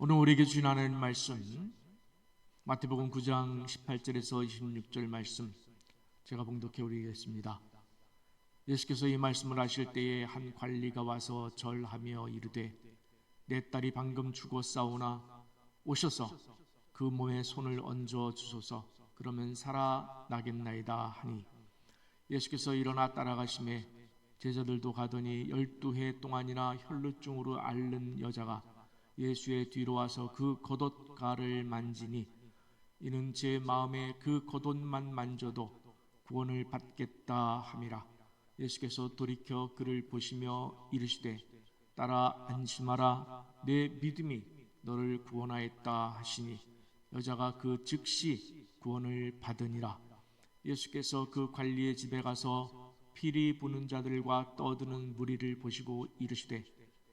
오늘 우리에게 주신 하나님 말씀 마태복음 9장 18절에서 26절 말씀 제가 봉독해 드리겠습니다. 예수께서 이 말씀을 하실 때에 한 관리가 와서 절하며 이르되 내 딸이 방금 죽었사오나 오셔서 그 몸에 손을 얹어 주소서. 그러면 살아나겠나이다 하니 예수께서 일어나 따라가심에 제자들도 가더니 12해 동안이나 혈루증으로 앓는 여자가 예수의 뒤로 와서 그 겉옷가를 만지니 이는 제 마음에 그 겉옷만 만져도 구원을 받겠다 함이라. 예수께서 돌이켜 그를 보시며 이르시되 딸아 안심하라, 내 믿음이 너를 구원하였다 하시니 여자가 그 즉시 구원을 받으니라. 예수께서 그 관리의 집에 가서 피리 부는 자들과 떠드는 무리를 보시고 이르시되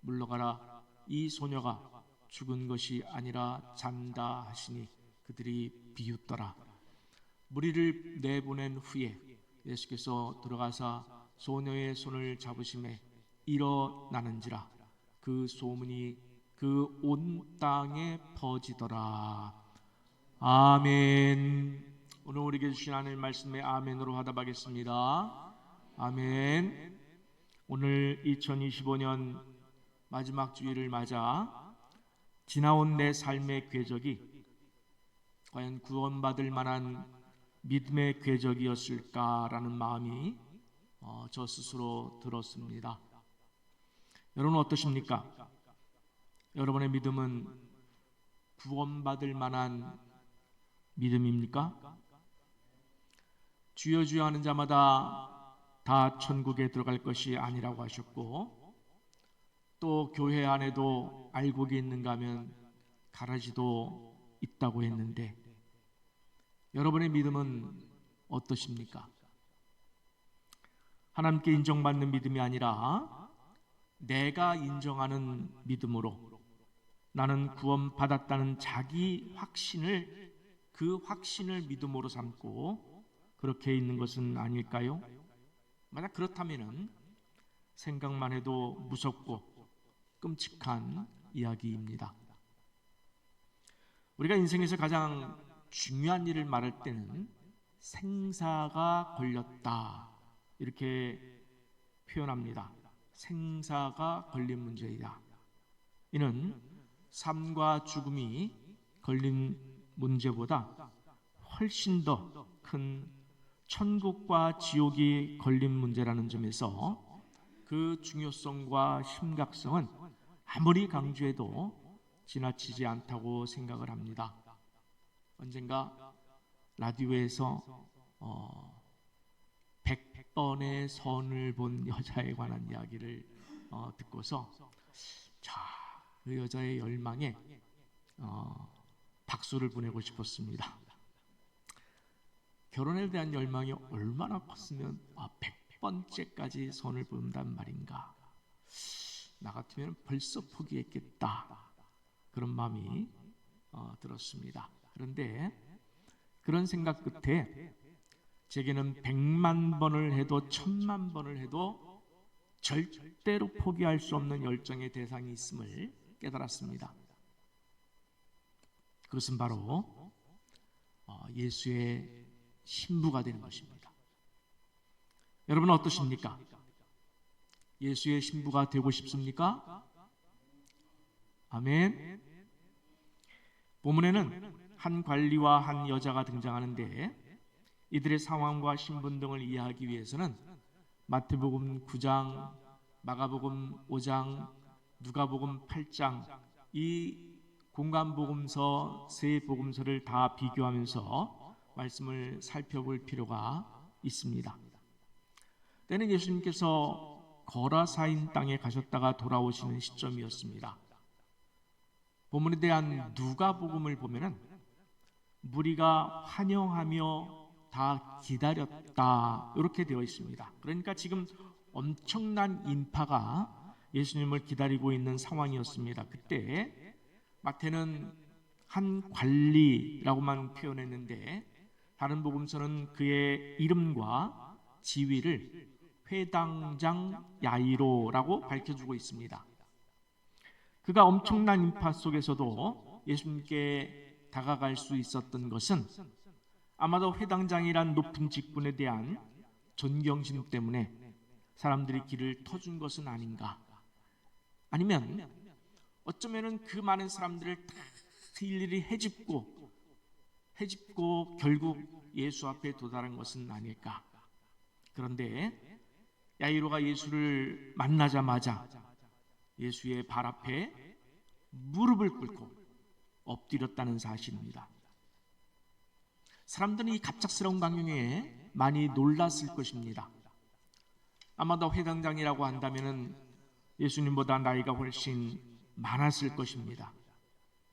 물러가라, 이 소녀가 죽은 것이 아니라 잔다 하시니 그들이 비웃더라. 무리를 내보낸 후에 예수께서 들어가사 소녀의 손을 잡으심에 일어나는지라 그 소문이 그 온 땅에 퍼지더라. 아멘. 오늘 우리에게 주신 하나님의 말씀에 아멘으로 화답하겠습니다. 아멘. 오늘 2025년 마지막 주일을 맞아 지나온 내 삶의 궤적이 과연 구원받을 만한 믿음의 궤적이었을까라는 마음이 저 스스로 들었습니다. 여러분 어떠십니까? 여러분의 믿음은 구원받을 만한 믿음입니까? 주여 주여 하는 자마다 다 천국에 들어갈 것이 아니라고 하셨고, 또 교회 안에도 알곡이 있는가 하면 가라지도 있다고 했는데 여러분의 믿음은 어떠십니까? 하나님께 인정받는 믿음이 아니라 내가 인정하는 믿음으로 나는 구원받았다는 자기 확신을, 그 확신을 믿음으로 삼고 그렇게 있는 것은 아닐까요? 만약 그렇다면 생각만 해도 무섭고 끔찍한 이야기입니다. 우리가 인생에서 가장 중요한 일을 말할 때는 생사가 걸렸다 이렇게 표현합니다. 생사가 걸린 문제이다. 이는 삶과 죽음이 걸린 문제보다 훨씬 더 큰 천국과 지옥이 걸린 문제라는 점에서 그 중요성과 심각성은 아무리 강조해도 지나치지 않다고 생각을 합니다. 언젠가 라디오에서 100번의 선을 본 여자에 관한 이야기를 듣고서 그 여자의 열망에 박수를 보내고 싶었습니다. 결혼에 대한 열망이 얼마나 컸으면 100번째까지 선을 본단 말인가. 나 같으면 벌써 포기했겠다, 그런 마음이 들었습니다. 그런데 그런 생각 끝에 제게는 100만 번을 해도 1000만 번을 해도 절대로 포기할 수 없는 열정의 대상이 있음을 깨달았습니다. 그것은 바로 예수의 신부가 되는 것입니다. 여러분은 어떠십니까? 예수의 신부가 되고 싶습니까? 아멘. 본문에는 한 관리와 한 여자가 등장하는데 이들의 상황과 신분 등을 이해하기 위해서는 마태복음 9장, 마가복음 5장, 누가복음 8장 이 공간복음서 세 복음서를 다 비교하면서 말씀을 살펴볼 필요가 있습니다. 때는 예수님께서 거라사인 땅에 가셨다가 돌아오시는 시점이었습니다. 본문에 대한 누가복음을 보면은 무리가 환영하며 다 기다렸다 이렇게 되어 있습니다. 그러니까 지금 엄청난 인파가 예수님을 기다리고 있는 상황이었습니다. 그때 마태는 한 관리라고만 표현했는데 다른 복음서는 그의 이름과 지위를 회당장 야이로라고 밝혀주고 있습니다. 그가 엄청난 인파 속에서도 예수님께 다가갈 수 있었던 것은 아마도 회당장이란 높은 직분에 대한 존경심 때문에 사람들이 길을 터준 것은 아닌가. 아니면 어쩌면은 그 많은 사람들을 다 일일이 헤집고 결국 예수 앞에 도달한 것은 아닐까. 그런데 야이로가 예수를 만나자마자 예수의 발 앞에 무릎을 꿇고 엎드렸다는 사실입니다. 사람들은 이 갑작스러운 광경에 많이 놀랐을 것입니다. 아마도 회당장이라고 한다면 예수님보다 나이가 훨씬 많았을 것입니다.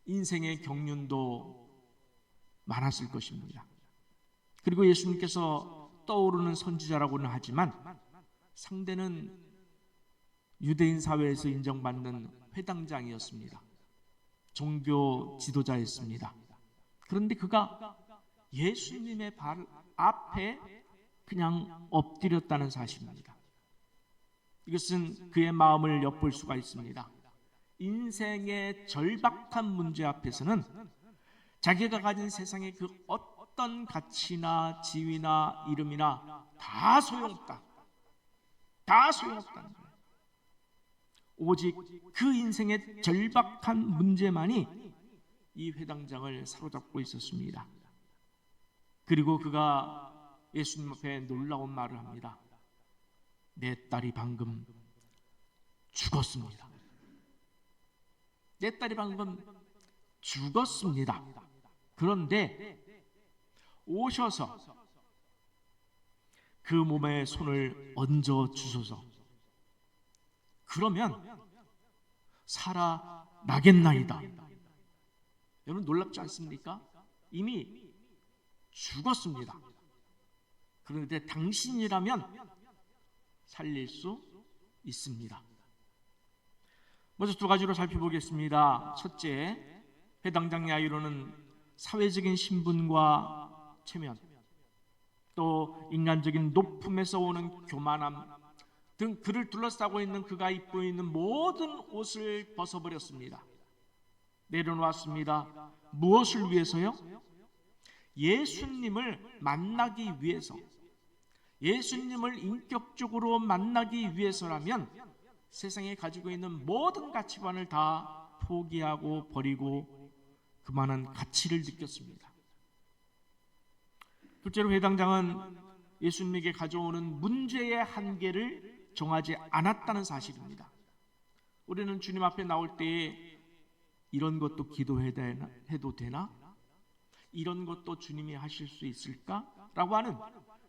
인생의 경륜도 많았을 것입니다. 그리고 예수님께서 떠오르는 선지자라고는 하지만 상대는 유대인 사회에서 인정받는 회당장이었습니다. 종교 지도자였습니다. 그런데 그가 예수님의 발 앞에 그냥 엎드렸다는 사실입니다. 이것은 그의 마음을 엿볼 수가 있습니다. 인생의 절박한 문제 앞에서는 자기가 가진 세상의 그 어떤 가치나 지위나 이름이나 다 소용없다. 다 소용없다는 거예요. 오직 그 인생의 절박한 문제만이 이 회당장을 사로잡고 있었습니다. 그리고 그가 예수님 앞에 놀라운 말을 합니다. 내 딸이 방금 죽었습니다. 내 딸이 방금 죽었습니다. 그런데 오셔서 그 몸에 손을 얹어 주소서. 그러면 살아나겠나이다. 여러분 놀랍지 않습니까? 이미 죽었습니다. 그런데 당신이라면 살릴 수 있습니다. 먼저 두 가지로 살펴보겠습니다. 첫째, 회당장 야이로는 사회적인 신분과 체면, 또 인간적인 높음에서 오는 교만함 등 그를 둘러싸고 있는 그가 입고 있는 모든 옷을 벗어버렸습니다. 내려놓았습니다. 무엇을 위해서요? 예수님을 만나기 위해서. 예수님을 인격적으로 만나기 위해서라면 세상에 가지고 있는 모든 가치관을 다 포기하고 버리고 그만한 가치를 느꼈습니다. 둘째로 회당장은 예수님에게 가져오는 문제의 한계를 정하지 않았다는 사실입니다. 우리는 주님 앞에 나올 때에 이런 것도 기도해도 되나? 이런 것도 주님이 하실 수 있을까? 라고 하는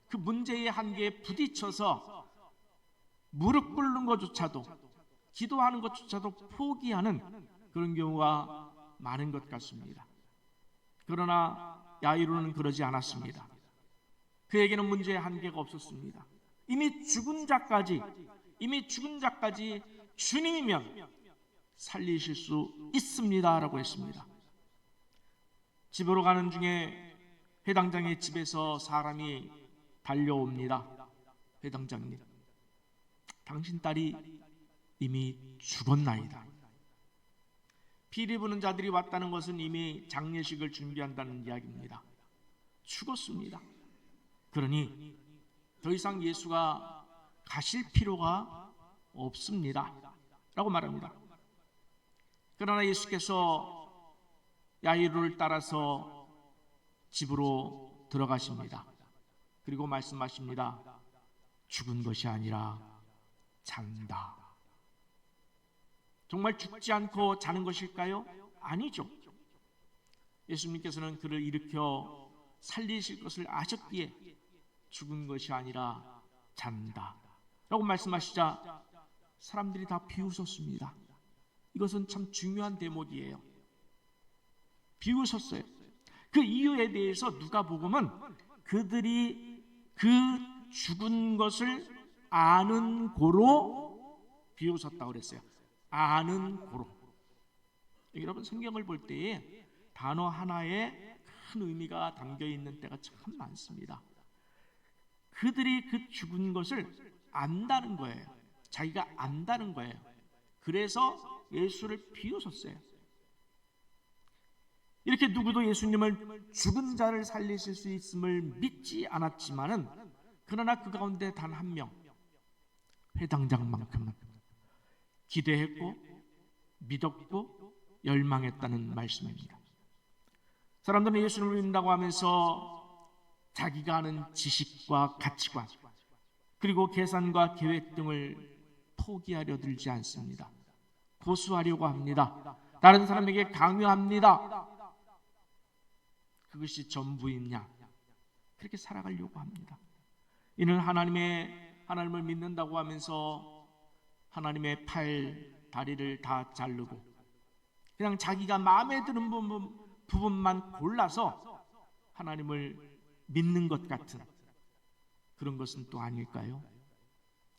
그 문제의 한계에 부딪혀서 무릎 꿇는 것조차도, 기도하는 것조차도 포기하는 그런 경우가 많은 것 같습니다. 그러나 야이로는 그러지 않았습니다. 그에게는 문제의 한계가 없었습니다. 이미 죽은 자까지 주님이면 살리실 수 있습니다 라고 했습니다. 집으로 가는 중에 회당장의 집에서 사람이 달려옵니다. 회당장님, 당신 딸이 이미 죽었나이다. 피리 부는 자들이 왔다는 것은 이미 장례식을 준비한다는 이야기입니다. 죽었습니다. 그러니 더 이상 예수가 가실 필요가 없습니다 라고 말합니다. 그러나 예수께서 야이로를 따라서 집으로 들어가십니다. 그리고 말씀하십니다. 죽은 것이 아니라 잔다. 정말 죽지 않고 자는 것일까요? 아니죠. 예수님께서는 그를 일으켜 살리실 것을 아셨기에 죽은 것이 아니라 잔다 라고 말씀하시자 사람들이 다 비웃었습니다. 이것은 참 중요한 대목이에요. 비웃었어요. 그 이유에 대해서 누가복음은 그들이 그 죽은 것을 아는 고로 비웃었다고 그랬어요. 아는 고로. 여러분 성경을 볼 때에 단어 하나에 큰 의미가 담겨 있는 때가 참 많습니다. 그들이 그 죽은 것을 안다는 거예요. 자기가 안다는 거예요. 그래서 예수를 비웃었어요. 이렇게 누구도 예수님을 죽은 자를 살리실 수 있음을 믿지 않았지만은, 그러나 그 가운데 단 한 명, 회당장만큼은 기대했고 믿었고 열망했다는 말씀입니다. 사람들은 예수님을 믿는다고 하면서 자기가 아는 지식과 가치관, 그리고 계산과 계획 등을 포기하려 들지 않습니다. 고수하려고 합니다. 다른 사람에게 강요합니다. 그것이 전부이냐? 그렇게 살아가려고 합니다. 이는 하나님을 믿는다고 하면서 하나님의 팔, 다리를 다 자르고 그냥 자기가 마음에 드는 부분만 골라서 하나님을 믿는 것 같은 그런 것은 또 아닐까요?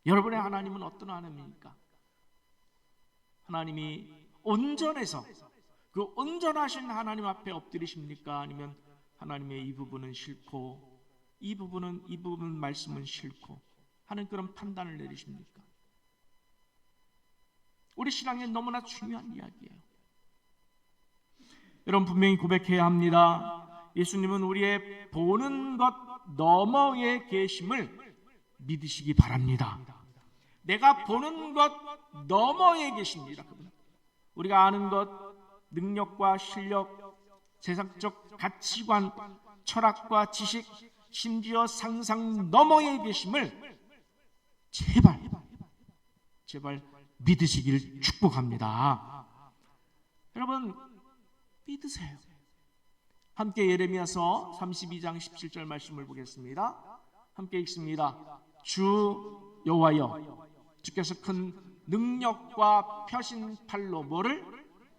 여러분의 하나님은 어떤 하나님입니까? 하나님이 온전해서 그 온전하신 하나님 앞에 엎드리십니까? 아니면 하나님의 이 부분은 싫고 이 부분 말씀은 싫고 하는 그런 판단을 내리십니까? 우리 신앙에 너무나 중요한 이야기예요. 여러분, 분명히 고백해야 합니다. 예수님은 우리의 보는 것 너머에 계심을 믿으시기 바랍니다. 내가 보는 것 너머에 계십니다. 우리가 아는 것, 능력과 실력, 세상적 가치관, 철학과 지식, 심지어 상상 너머에 계심을 제발 믿으시길 축복합니다. 여러분, 믿으세요. 함께 예레미야서 32장 17절 말씀을 보겠습니다. 함께 읽습니다. 주 여호와여, 주께서 큰 능력과 펴신 팔로 뭐를?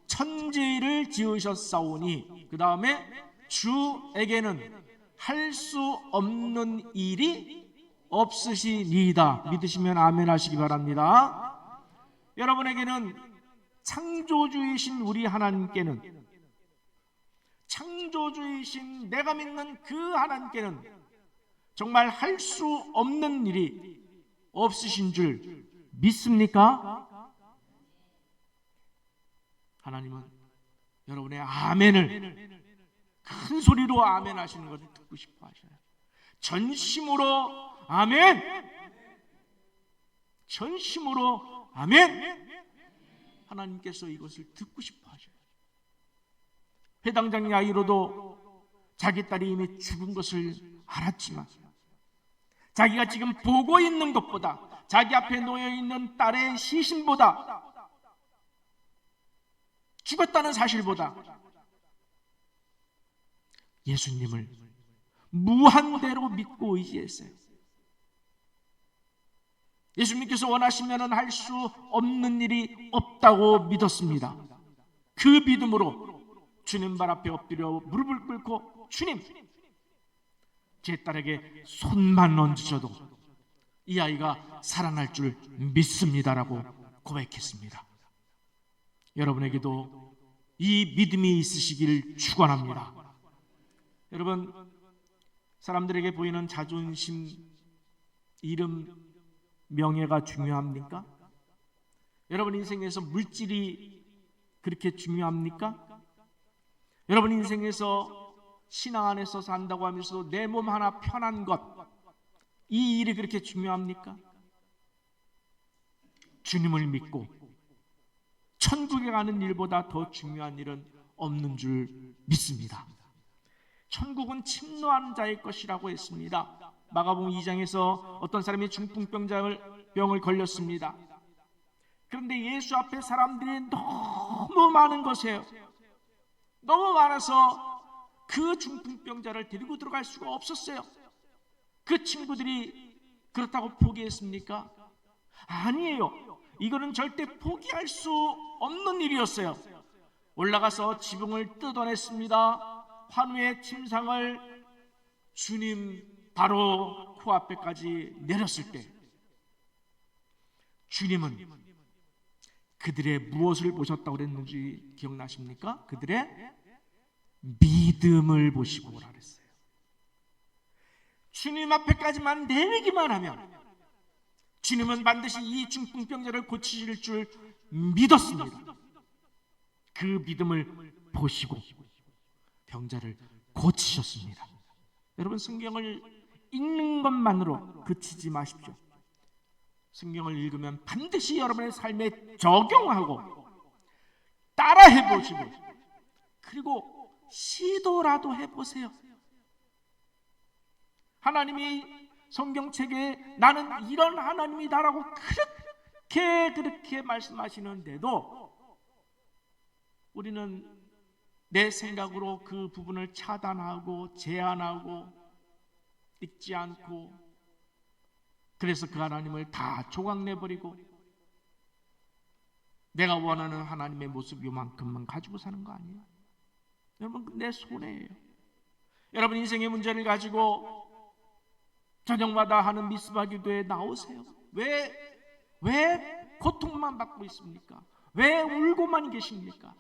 천지를 지으셨사오니, 그 다음에 주에게는 할 수 없는 일이 없으시니이다. 믿으시면 아멘 하시기 바랍니다. 여러분에게는, 창조주이신 우리 하나님께는, 창조주이신 내가 믿는 그 하나님께는 정말 할 수 없는 일이 없으신 줄 믿습니까? 하나님은 여러분의 아멘을 큰 소리로 아멘 하시는 것을 듣고 싶어 하셔요. 전심으로 아멘! 전심으로 아멘! 하나님께서 이것을 듣고 싶어 하셔요. 회당장 야이로도 자기 딸이 이미 죽은 것을 알았지만 자기가 지금 보고 있는 것보다, 자기 앞에 놓여있는 딸의 시신보다, 죽었다는 사실보다 예수님을 무한대로 믿고 의지했어요. 예수님께서 원하시면 할 수 없는 일이 없다고 믿었습니다. 그 믿음으로 주님 발 앞에 엎드려 무릎을 꿇고, 주님, 제 딸에게 손만 얹으셔도 이 아이가 살아날 줄 믿습니다라고 고백했습니다. 여러분에게도 이 믿음이 있으시길 축원합니다. 여러분, 사람들에게 보이는 자존심, 이름, 명예가 중요합니까? 여러분 인생에서 물질이 그렇게 중요합니까? 여러분 인생에서 신앙 안에서 산다고 하면서 내 몸 하나 편한 것, 이 일이 그렇게 중요합니까? 주님을 믿고 천국에 가는 일보다 더 중요한 일은 없는 줄 믿습니다. 천국은 침노하는 자의 것이라고 했습니다. 마가복음 2장에서 어떤 사람이 중풍병을 걸렸습니다. 그런데 예수 앞에 사람들이 너무 많은 것이에요. 너무 많아서 그 중풍병자를 데리고 들어갈 수가 없었어요. 그 친구들이 그렇다고 포기했습니까? 아니에요. 이거는 절대 포기할 수 없는 일이었어요. 올라가서 지붕을 뜯어냈습니다. 환우의 침상을 주님 바로 코앞에까지 내렸을 때 주님은 그들의 무엇을 보셨다고 그랬는지 기억나십니까? 그들의 믿음을 보시고 오라 그랬어요. 주님 앞에까지만 내리기만 하면 주님은 반드시 이 중풍병자를 고치실 줄 믿었습니다. 그 믿음을 보시고 병자를 고치셨습니다. 여러분, 성경을 읽는 것만으로 그치지 마십시오. 성경을 읽으면 반드시 여러분의 삶에 적용하고 따라해 보시고, 그리고 시도라도 해보세요. 하나님이 성경책에 나는 이런 하나님이다라고 그렇게 말씀하시는데도 우리는 내 생각으로 그 부분을 차단하고 제한하고 읽지 않고, 그래서 그 하나님을 다 조각내버리고 내가 원하는 하나님의 모습 요만큼만 가지고 사는 거 아니에요? 여러분, 내 손해예요. 여러분, 인생의 문제를 가지고 저녁마다 하는 미스바 기도에 나오세요. 왜 고통만 받고 있습니까? 왜 울고만 계십니까?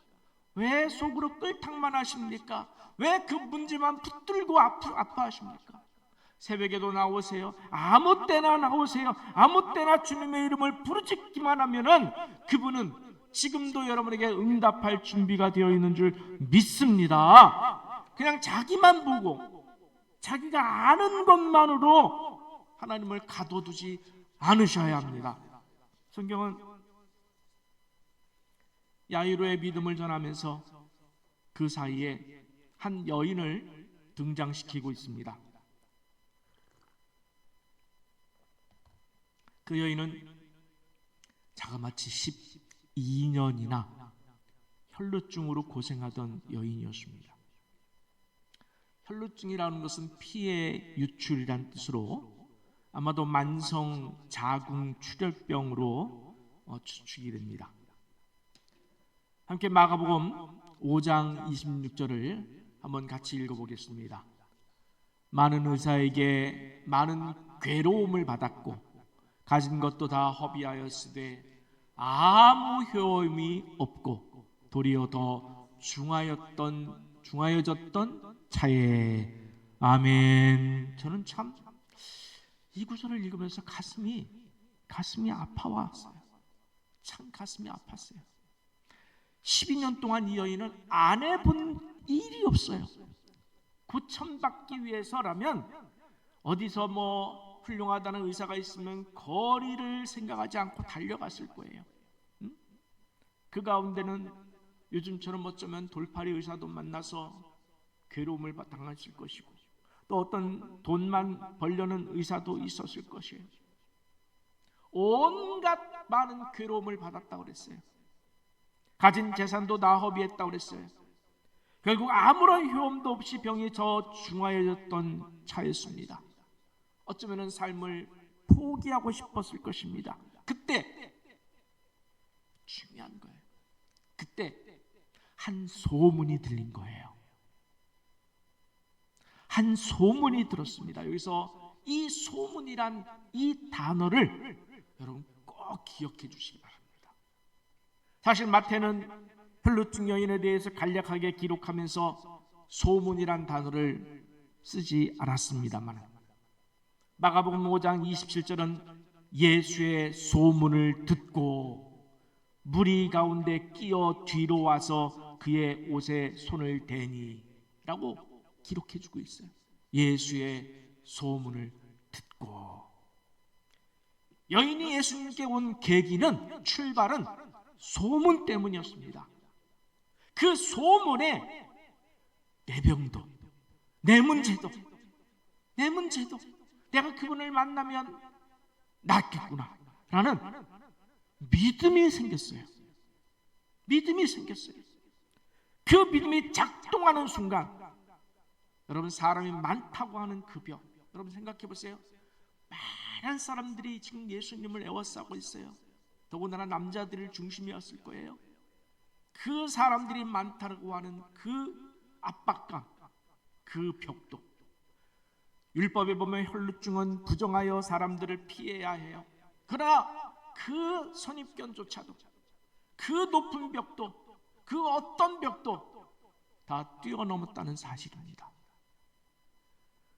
왜 속으로 끓탕만 하십니까? 왜 그 문제만 붙들고 아파하십니까? 새벽에도 나오세요. 아무 때나 나오세요. 아무 때나 주님의 이름을 부르짖기만 하면은 그분은 지금도 여러분에게 응답할 준비가 되어 있는 줄 믿습니다. 그냥 자기만 보고 자기가 아는 것만으로 하나님을 가둬두지 않으셔야 합니다. 성경은 야이로의 믿음을 전하면서 그 사이에 한 여인을 등장시키고 있습니다. 그 여인은 자그마치 12년이나 혈루증으로 고생하던 여인이었습니다. 혈루증이라는 것은 피의 유출이란 뜻으로 아마도 만성 자궁 출혈병으로 추측이 됩니다. 함께 마가복음 5장 26절을 한번 같이 읽어보겠습니다. 많은 의사에게 많은 괴로움을 받았고 가진 것도 다 허비하였으되 아무 효험이 없고 도리어 더 중하여졌던 차에. 아멘. 저는 참 이 구절을 읽으면서 가슴이 아파왔어요. 참 가슴이 아팠어요. 12년 동안 이 여인은 안 해본 일이 없어요. 구천받기 위해서라면 어디서 훌륭하다는 의사가 있으면 거리를 생각하지 않고 달려갔을 거예요. 그 가운데는 요즘처럼 어쩌면 돌팔이 의사도 만나서 괴로움을 당하실 것이고, 또 어떤 돈만 벌려는 의사도 있었을 것이에요. 온갖 많은 괴로움을 받았다고 그랬어요. 가진 재산도 다 허비했다고 그랬어요. 결국 아무런 효험도 없이 병이 더 중하여졌던 차였습니다. 어쩌면 삶을 포기하고 싶었을 것입니다. 그때 중요한 거예요. 그때 한 소문이 들린 거예요. 한 소문이 들었습니다. 여기서 이 소문이란 이 단어를 여러분 꼭 기억해 주시기 바랍니다. 사실 마태는 혈루증 여인에 대해서 간략하게 기록하면서 소문이란 단어를 쓰지 않았습니다만, 마가복음 5장 27절은 예수의 소문을 듣고 무리 가운데 끼어 뒤로 와서 그의 옷에 손을 대니 라고 기록해주고 있어요. 예수의 소문을 듣고. 여인이 예수님께 온 계기는, 출발은 소문 때문이었습니다. 그 소문에 내 병도, 내 문제도 내가 그분을 만나면 낫겠구나 라는 믿음이 생겼어요. 그 믿음이 작동하는 순간, 여러분, 사람이 많다고 하는 그 병, 여러분 생각해 보세요. 많은 사람들이 지금 예수님을 애워싸고 있어요. 더군다나 남자들을 중심이었을 거예요. 그 사람들이 많다고 하는 그 압박감, 그 벽도. 율법에 보면 혈루증은 부정하여 사람들을 피해야 해요. 그러나 그 선입견조차도, 그 높은 벽도, 그 어떤 벽도 다 뛰어넘었다는 사실입니다.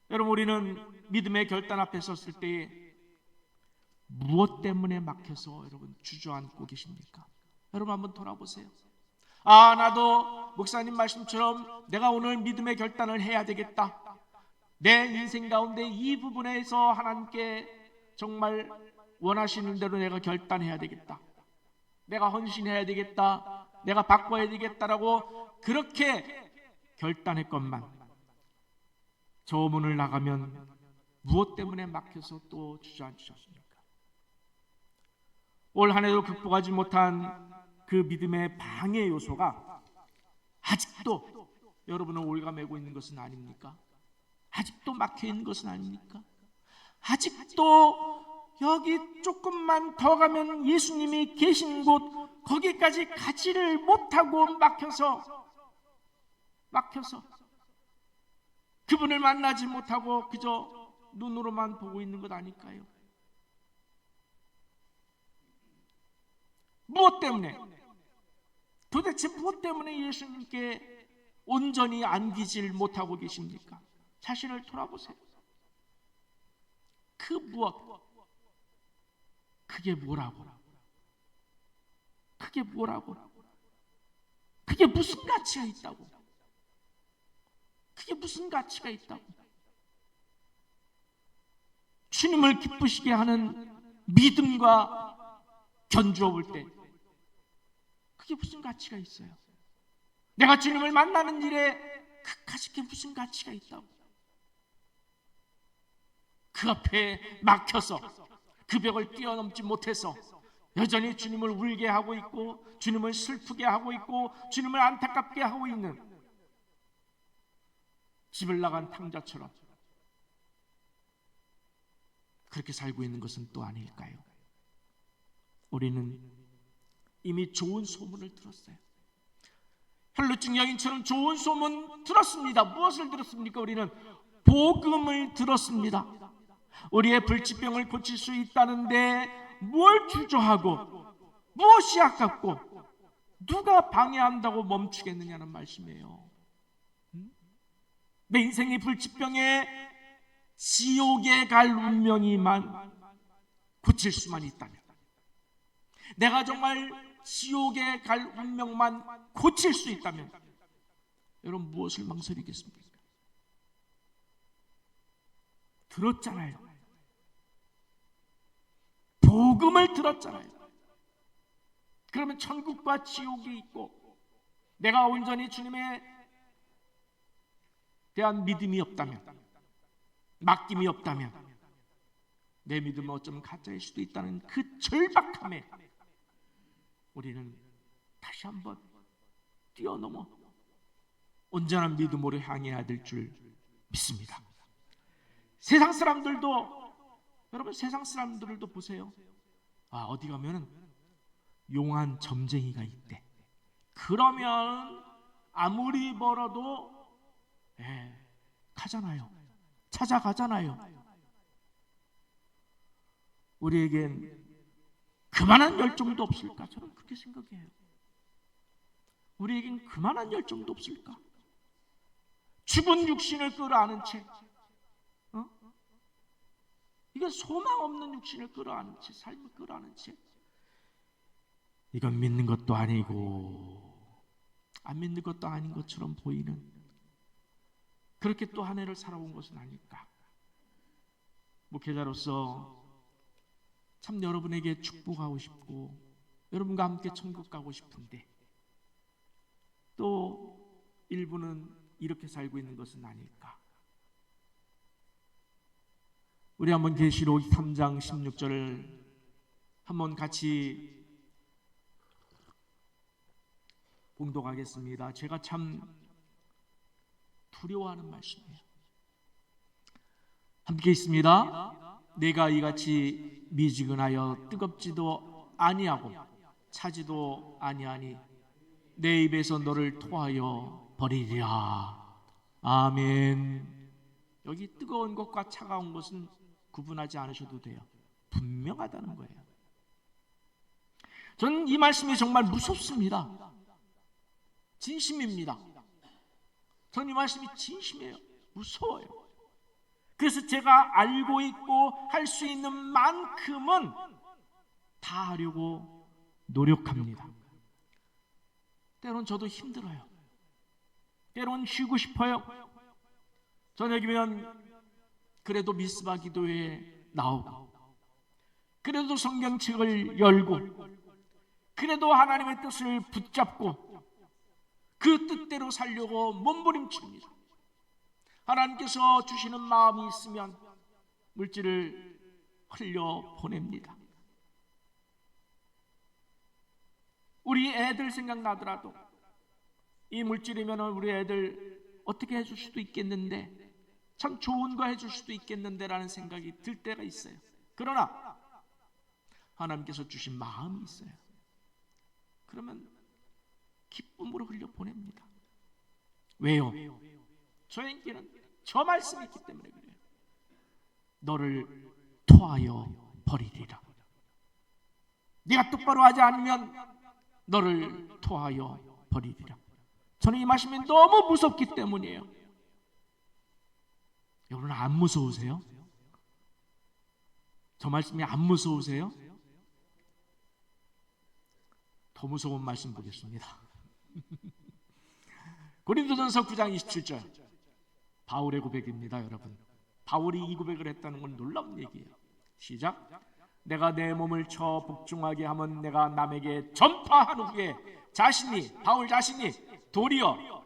여러분, 우리는 믿음의 결단 앞에 섰을 때 무엇 때문에 막혀서 여러분 주저앉고 계십니까? 여러분 한번 돌아보세요. 나도 목사님 말씀처럼 내가 오늘 믿음의 결단을 해야 되겠다. 내 인생 가운데 이 부분에서 하나님께 정말 원하시는 대로 내가 결단해야 되겠다. 내가 헌신해야 되겠다. 내가 바꿔야 되겠다라고 그렇게 결단했건만 저 문을 나가면 무엇 때문에 막혀서 또 주저앉으셨습니까? 올 한 해도 극복하지 못한 그 믿음의 방해 요소가 아직도 여러분을 올가매고 있는 것은 아닙니까? 아직도 막혀 있는 것은 아닙니까? 아직도 여기 조금만 더 가면 예수님이 계신 곳 거기까지 가지를 못하고 막혀서 그분을 만나지 못하고 그저 눈으로만 보고 있는 것 아닐까요? 무엇 때문에? 도대체 무엇 때문에 예수님께 온전히 안기질 못하고 계십니까? 자신을 돌아보세요. 그 무엇? 그게 뭐라고? 그게 뭐라고? 그게 무슨 가치가 있다고? 그게 무슨 가치가 있다고? 주님을 기쁘시게 하는 믿음과 견주어 볼 때 그게 무슨 가치가 있어요? 내가 주님을 만나는 일에 그까짓 게 무슨 가치가 있다고? 그 앞에 막혀서 그 벽을 뛰어넘지 못해서 여전히 주님을 울게 하고 있고 주님을 슬프게 하고 있고 주님을 안타깝게 하고 있는 집을 나간 탕자처럼 그렇게 살고 있는 것은 또 아닐까요? 우리는 이미 좋은 소문을 들었어요. 혈루증 여인처럼 좋은 소문 들었습니다. 무엇을 들었습니까? 우리는 복음을 들었습니다. 우리의 불치병을 고칠 수 있다는데 뭘 주저하고 무엇이 아깝고 누가 방해한다고 멈추겠느냐는 말씀이에요. 내 인생의 불치병에 지옥에 갈 운명이만 고칠 수만 있다면, 내가 정말 지옥에 갈 운명만 고칠 수 있다면 여러분 무엇을 망설이겠습니까? 들었잖아요. 복음을 들었잖아요. 그러면 천국과 지옥이 있고 내가 온전히 주님에 대한 믿음이 없다면, 맡김이 없다면 내 믿음은 어쩌면 가짜일 수도 있다는 그 절박함에 우리는 다시 한번 뛰어넘어 온전한 믿음으로 향해야 될 줄 믿습니다. 세상 사람들도, 여러분 세상 사람들도 보세요. 어디 가면은 용한 점쟁이가 있대. 그러면 아무리 벌어도 가잖아요. 찾아가잖아요. 우리에겐 그만한 열정도 없을까? 저는 그렇게 생각해요. 우리에겐 그만한 열정도 없을까? 죽은 육신을 끌어안은 채, 이건 소망 없는 육신을 끌어안은 채, 삶을 끌어안은 채, 이건 믿는 것도 아니고 안 믿는 것도 아닌 것처럼 보이는, 그렇게 또 한 해를 살아온 것은 아닐까? 목회자로서 참 여러분에게 축복하고 싶고 여러분과 함께 천국 가고 싶은데 또 일부는 이렇게 살고 있는 것은 아닐까? 우리 한번 계시록 3장 16절을 한번 같이 봉독하겠습니다. 제가 참 두려워하는 말씀이에요. 함께 있습니다. 내가 이같이 미지근하여 뜨겁지도 아니하고 차지도 아니하니 내 입에서 너를 토하여 버리리라. 아멘. 여기 뜨거운 것과 차가운 것은 구분하지 않으셔도 돼요. 분명하다는 거예요. 저는 이 말씀이 정말 무섭습니다. 진심입니다. 저는 이 말씀이 진심이에요. 무서워요. 그래서 제가 알고 있고 할 수 있는 만큼은 다 하려고 노력합니다. 때론 저도 힘들어요. 때론 쉬고 싶어요. 저녁이면 그래도 미스바 기도회에 나오고, 그래도 성경책을 열고, 그래도 하나님의 뜻을 붙잡고 그 뜻대로 살려고 몸부림칩니다. 하나님께서 주시는 마음이 있으면 물질을 흘려 보냅니다. 우리 애들 생각나더라도 이 물질이면 우리 애들 어떻게 해줄 수도 있겠는데, 참 좋은 거 해줄 수도 있겠는데 라는 생각이 들 때가 있어요. 그러나 하나님께서 주신 마음이 있어요. 그러면 기쁨으로 흘려 보냅니다. 왜요? 저에게는 저 말씀이 있기 때문에 그래요. 너를 토하여 버리리라. 네가 똑바로 하지 않으면 너를 토하여 버리리라. 저는 이 말씀이 너무 무섭기 때문이에요. 여러분, 안 무서우세요? 저 말씀이 안 무서우세요? 더 무서운 말씀 보겠습니다. 고린도전서 9장 27절, 바울의 고백입니다. 여러분, 바울이 이 고백을 했다는 건 놀라운 얘기예요. 시작. 내가 내 몸을 쳐 복종하게 하면 내가 남에게 전파한 후에 바울 자신이 도리어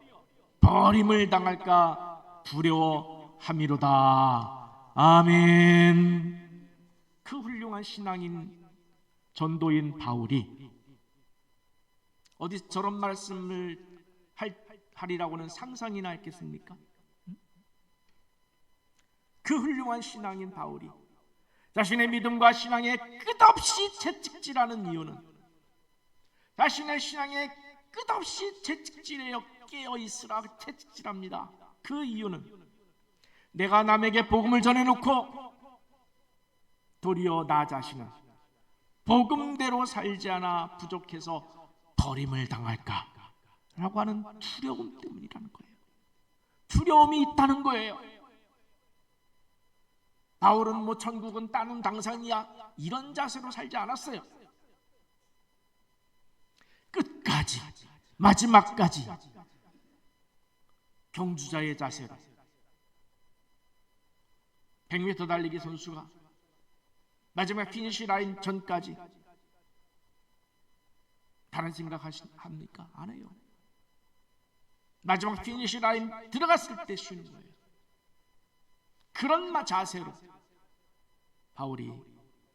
버림을 당할까 두려워함이로다. 아멘. 그 훌륭한 신앙인 전도인 바울이 어디 저런 말씀을 하리라고는 상상이나 했겠습니까? 그 훌륭한 신앙인 바울이 자신의 믿음과 신앙에 끝없이 채찍질하는 이유는, 자신의 신앙에 끝없이 채찍질해요. 깨어있으라 채찍질합니다. 그 이유는 내가 남에게 복음을 전해놓고 도리어 나 자신은 복음대로 살지 않아 부족해서 버림을 당할까 라고 하는 두려움 때문이라는 거예요. 두려움이 있다는 거예요. 바울은 뭐 천국은 따는 당상이야 이런 자세로 살지 않았어요. 끝까지, 마지막까지 경주자의 자세로. 100m 달리기 선수가 마지막 피니시 라인 전까지 다른 생각 합니까? 안 해요. 마지막 피니시 라인 들어갔을 때 쉬는 거예요. 그런 자세로 바울이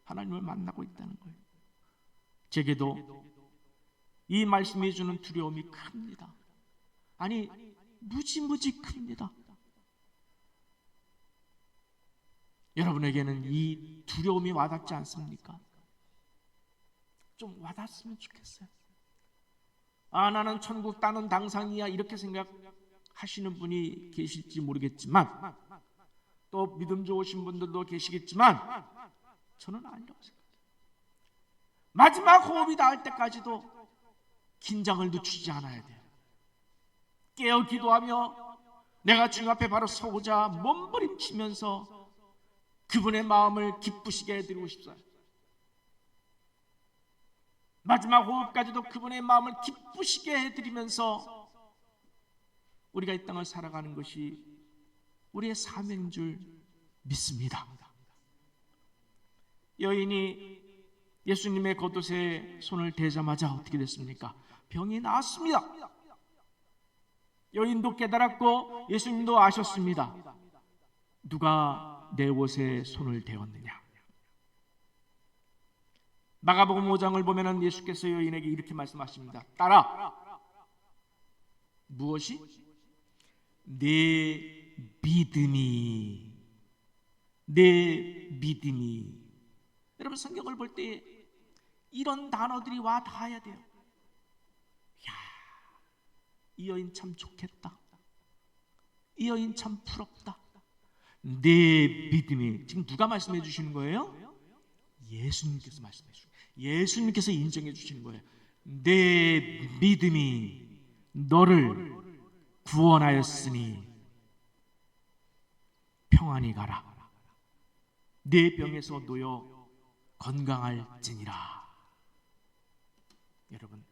하나님을 만나고 있다는 거예요. 제게도 이 말씀이 주는 두려움이 큽니다. 아니, 무지무지 큽니다. 여러분에게는 이 두려움이 와닿지 않습니까? 좀 와닿았으면 좋겠어요. 아, 나는 천국 따는 당상이야 이렇게 생각하시는 분이 계실지 모르겠지만, 또 믿음 좋으신 분들도 계시겠지만, 저는 아니라고 생각해요. 마지막 호흡이 닿을 때까지도 긴장을 늦추지 않아야 돼요. 깨어 기도하며 내가 주님 앞에 바로 서고자 몸부림치면서 그분의 마음을 기쁘시게 해드리고 싶어요. 마지막 호흡까지도 그분의 마음을 기쁘시게 해드리면서 우리가 이 땅을 살아가는 것이 우리의 사명인 줄 믿습니다. 여인이 예수님의 겉옷에 손을 대자마자 어떻게 됐습니까? 병이 나았습니다. 여인도 깨달았고 예수님도 아셨습니다. 누가 내 옷에 손을 대었느냐? 마가복음 5장을 보면은 예수께서 여인에게 이렇게 말씀하십니다. 딸아, 무엇이? 내 믿음이. 여러분, 성경을 볼 때 이런 단어들이 와 닿아야 돼요. 야, 이 여인 참 좋겠다. 이 여인 참 부럽다. 내 믿음이. 지금 누가 말씀해 주시는 거예요? 예수님께서 말씀해 주시는 거예요. 예수님께서 인정해 주시는 거예요. 내 믿음이 너를 구원하였으니 평안히 가라. 내 병에서 놓여 건강할지니라. 여러분,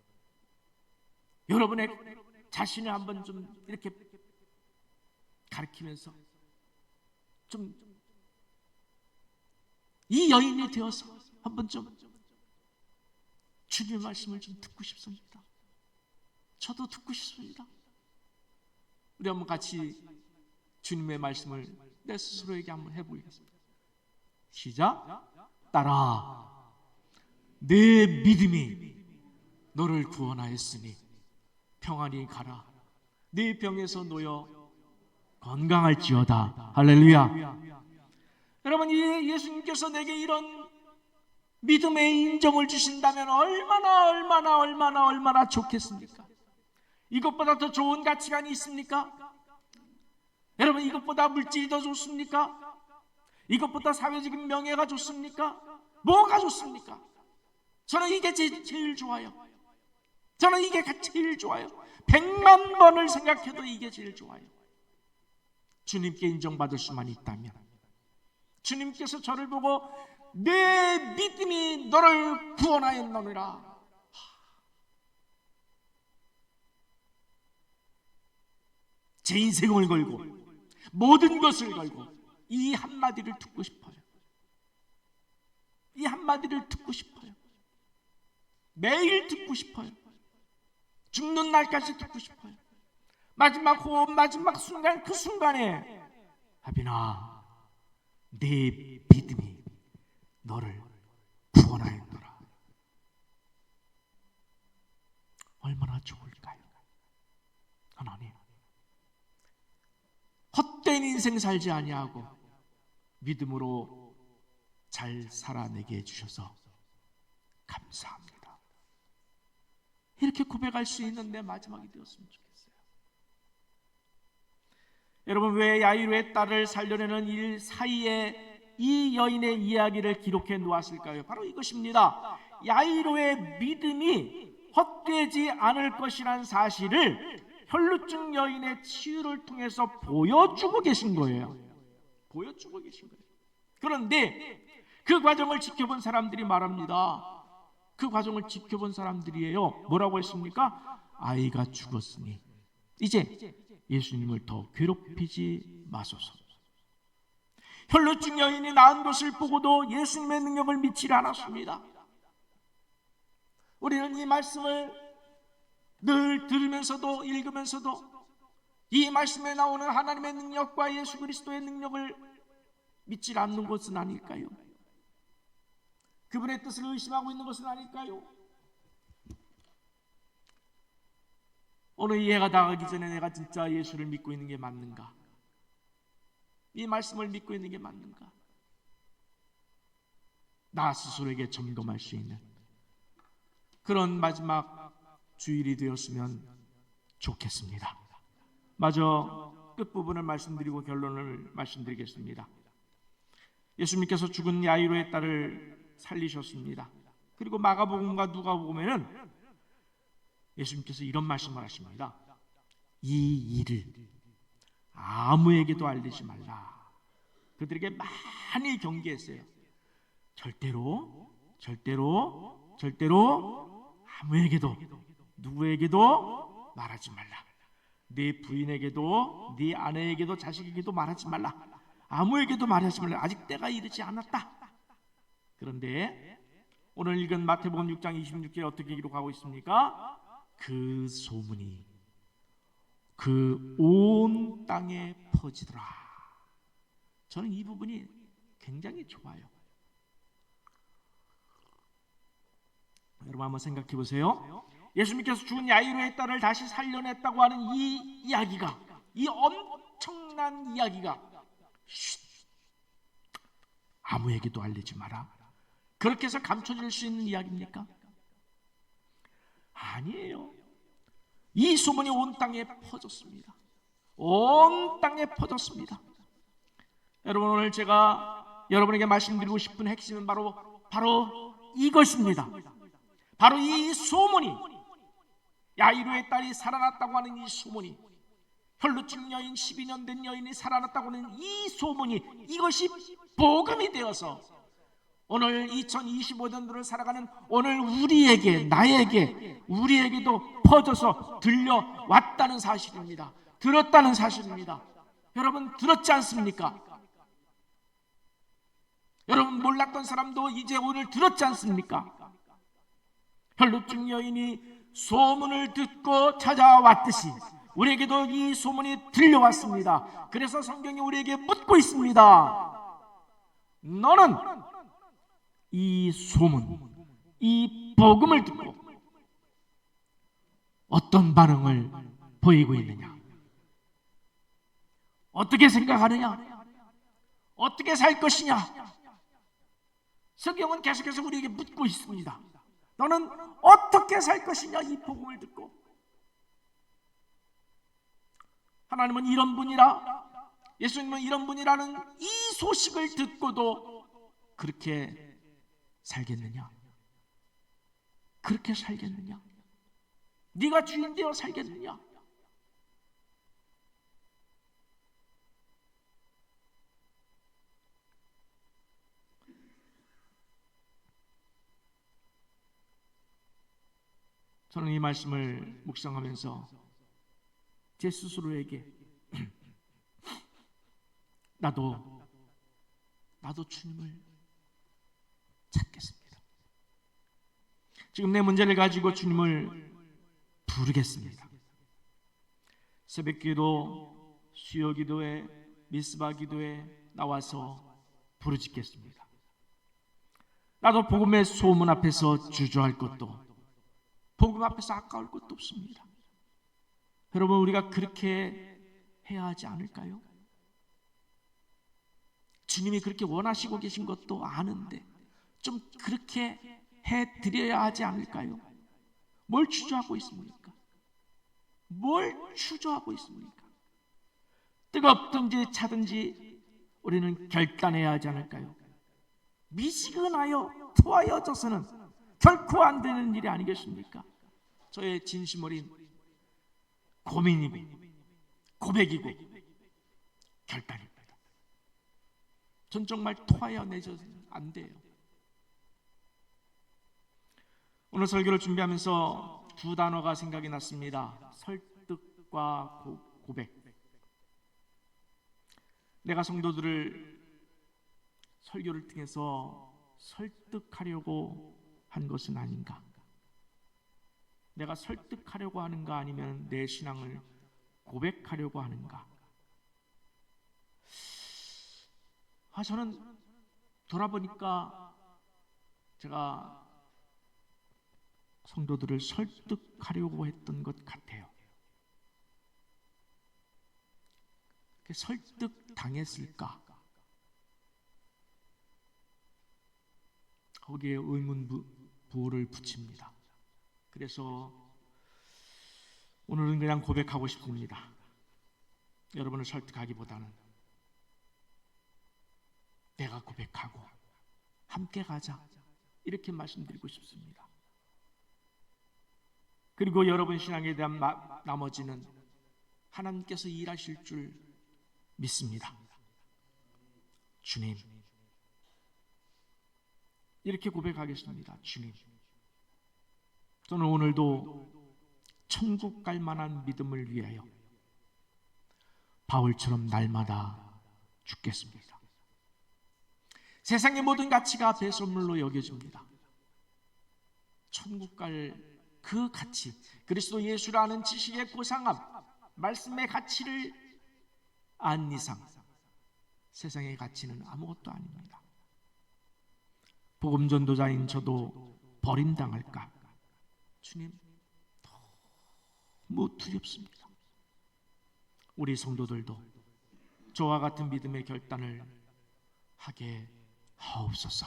여러분의 자신을 한번 좀 이렇게 가리키면서 좀 이 여인이 되어서 한번 좀 주님의 말씀을 좀 듣고 싶습니다. 저도 듣고 싶습니다. 우리 한번 같이 주님의 말씀을 내 스스로에게 한번 해보겠습니다. 시작. 따라 내 믿음이 너를 구원하였으니 평안히 가라. 네 병에서 놓여 건강할지어다. 할렐루야. 여러분, 이 예수님께서 내게 이런 믿음의 인정을 주신다면 얼마나 좋겠습니까? 이것보다 더 좋은 가치관이 있습니까? 여러분, 이것보다 물질이 더 좋습니까? 이것보다 사회적인 명예가 좋습니까? 뭐가 좋습니까? 저는 이게 제일 좋아요. 저는 이게 제일 좋아요. 100만 번을 생각해도 이게 제일 좋아요. 주님께 인정받을 수만 있다면, 주님께서 저를 보고 내 믿음이 너를 구원하였느니라, 제 인생을 걸고 모든 것을 걸고 이 한마디를 듣고 싶어요. 이 한마디를 듣고 싶어요. 매일 듣고 싶어요. 죽는 날까지 듣고 싶어요. 마지막 호흡, 마지막 순간, 그 순간에 하빈아, 내 믿음이 너를 구원하였노라. 얼마나 좋을까요? 하나님, 헛된 인생 살지 아니하고 믿음으로 잘 살아내게 해주셔서 감사합니다. 이렇게 고백할 수 있는 내 마지막이 되었으면 좋겠어요. 여러분, 왜 야이로의 딸을 살려내는 일 사이에 이 여인의 이야기를 기록해 놓았을까요? 바로 이것입니다. 야이로의 믿음이 헛되지 않을 것이라는 사실을 혈루증 여인의 치유를 통해서 보여주고 계신 거예요. 보여주고 계신 거예요. 그런데 그 과정을 지켜본 사람들이 말합니다. 그 과정을 지켜본 사람들이에요. 뭐라고 했습니까? 아이가 죽었으니 이제 예수님을 더 괴롭히지 마소서. 혈루증 여인이 낳은 것을 보고도 예수님의 능력을 믿지 않았습니다. 우리는 이 말씀을 늘 들으면서도 읽으면서도 이 말씀에 나오는 하나님의 능력과 예수 그리스도의 능력을 믿지 않는 것은 아닐까요? 그분의 뜻을 의심하고 있는 것은 아닐까요? 오늘 이 해가 다가기 전에 내가 진짜 예수를 믿고 있는 게 맞는가? 이 말씀을 믿고 있는 게 맞는가? 나 스스로에게 점검할 수 있는 그런 마지막 주일이 되었으면 좋겠습니다. 마저 끝부분을 말씀드리고 결론을 말씀드리겠습니다. 예수님께서 죽은 야이로의 딸을 살리셨습니다. 그리고 마가복음과 누가복음에는 예수님께서 이런 말씀을 하십니다. 이 일을 아무에게도 알리지 말라. 그들에게 많이 경계했어요. 절대로 아무에게도, 누구에게도 말하지 말라. 네 부인에게도, 네 아내에게도, 자식에게도 말하지 말라. 아무에게도 말하지 말라. 아직 때가 이르지 않았다. 그런데 오늘 읽은 마태복음 6장 26절에 어떻게 기록하고 있습니까? 그 소문이 그 온 땅에 퍼지더라. 저는 이 부분이 굉장히 좋아요. 여러분 한번 생각해 보세요. 예수님께서 죽은 야이로의 딸을 다시 살려냈다고 하는 이 이야기가, 이 엄청난 이야기가 아무에게도 알리지 마라, 그렇게 해서 감춰질 수 있는 이야기입니까? 아니에요. 이 소문이 온 땅에 퍼졌습니다. 온 땅에 퍼졌습니다. 여러분, 오늘 제가 여러분에게 말씀드리고 싶은 핵심은 바로 이것입니다. 바로 이 소문이, 야이로의 딸이 살아났다고 하는 이 소문이, 혈루증 여인, 12년 된 여인이 살아났다고 하는 이 소문이, 이것이 복음이 되어서 오늘 2025년도를 살아가는 오늘 우리에게, 나에게, 우리에게도 퍼져서 들려왔다는 사실입니다. 들었다는 사실입니다. 여러분 들었지 않습니까? 여러분 몰랐던 사람도 이제 오늘 들었지 않습니까? 혈루증 여인이 소문을 듣고 찾아왔듯이 우리에게도 이 소문이 들려왔습니다. 그래서 성경이 우리에게 묻고 있습니다. 너는 이 소문, 이 복음을 듣고 어떤 반응을 보이고 있느냐? 어떻게 생각하느냐? 어떻게 살 것이냐? 성경은 계속해서 우리에게 묻고 있습니다. 너는 어떻게 살 것이냐? 이 복음을 듣고. 하나님은 이런 분이라, 예수님은 이런 분이라는 이 소식을 듣고도 그렇게 살겠느냐? 그렇게 살겠느냐? 네가 주인 되어 살겠느냐? 저는 이 말씀을 묵상하면서 제 스스로에게 나도 주님을 찾겠습니다. 지금 내 문제를 가지고 주님을 부르겠습니다. 새벽기도, 수요기도에, 미스바기도에 나와서 부르짖겠습니다. 나도 복음의 소문 앞에서 주저할 것도, 복음 앞에서 아까울 것도 없습니다. 여러분, 우리가 그렇게 해야 하지 않을까요? 주님이 그렇게 원하시고 계신 것도 아는데 좀 그렇게 해드려야 하지 않을까요? 뭘 주저하고 있습니까? 뭘 주저하고 있습니까? 뜨겁든지 차든지 우리는 결단해야 하지 않을까요? 미지근하여 토하여져서는 결코 안 되는 일이 아니겠습니까? 저의 진심 어린 고민이고 고백이고 결단입니다. 전 정말 토하여 내져서는 안 돼요. 오늘 설교를 준비하면서 두 단어가 생각이 났습니다. 설득과 고백. 내가 성도들을 설교를 통해서 설득하려고 한 것은 아닌가? 내가 설득하려고 하는가, 아니면 내 신앙을 고백하려고 하는가? 저는 돌아보니까 제가 성도들을 설득하려고 했던 것 같아요. 설득당했을까? 거기에 의문부호를 붙입니다. 그래서 오늘은 그냥 고백하고 싶습니다. 여러분을 설득하기보다는 내가 고백하고 함께 가자, 이렇게 말씀드리고 싶습니다. 그리고 여러분 신앙에 대한 나머지는 하나님께서 일하실 줄 믿습니다. 주님, 이렇게 고백하겠습니다. 주님, 저는 오늘도 천국 갈 만한 믿음을 위하여 바울처럼 날마다 죽겠습니다. 세상의 모든 가치가 배설물로 여겨집니다. 천국 갈 그 가치, 그리스도 예수라는 지식의 고상함, 말씀의 가치를 안 이상 세상의 가치는 아무것도 아닙니다. 복음 전도자인 저도 버림당할까? 주님, 너무 두렵습니다. 우리 성도들도 저와 같은 믿음의 결단을 하게 하옵소서.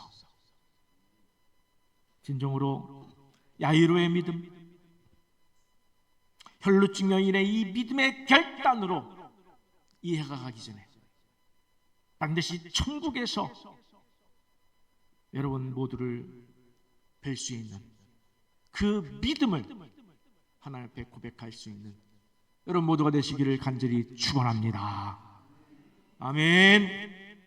진정으로 야이로의 믿음, 혈루증 여인의 이 믿음의 결단으로 이해가 가기 전에 반드시 천국에서 여러분 모두를 뵐 수 있는 그 믿음을 하나님 앞에 고백할 수 있는 여러분 모두가 되시기를 간절히 축원합니다. 아멘.